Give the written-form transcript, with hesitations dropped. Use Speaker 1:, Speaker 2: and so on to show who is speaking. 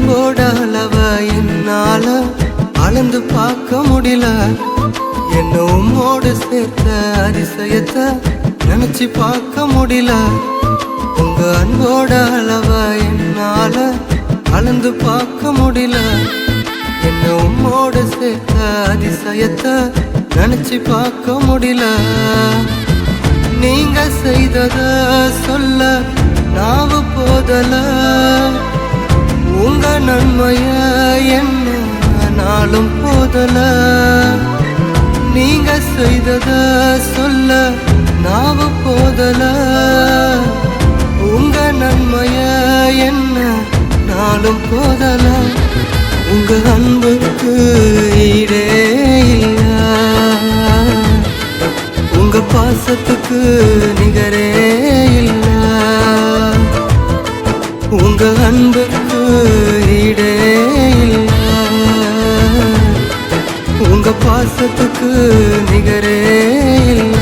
Speaker 1: அன்போட அளவ என்னால அளந்து பார்க்க முடியல. என்ன உம்மோடு சேர்த்த அதிசயத்தை நினைச்சு பார்க்க முடியல. உங்க அன்போட அளவ என்னால அளந்து பார்க்க முடியல. என்ன உம்மோடு சேர்த்த அதிசயத்தை நினைச்சு பார்க்க முடியல. நீங்க செய்தத சொல்ல நாவு போதல. உங்க நன்மைய என்ன நாளும் போதல. நீங்க செய்தத சொல்ல நாவு போதல. உங்க நன்மைய என்ன நாளும் போதல. உங்க அன்புக்கு ஈடே இல்ல. உங்க பாசத்துக்கு நிகரே இல்ல. உங்க அன்புக்கு ஈடே இல்ல. உங்க பாசத்துக்கு நிகரே இல்ல.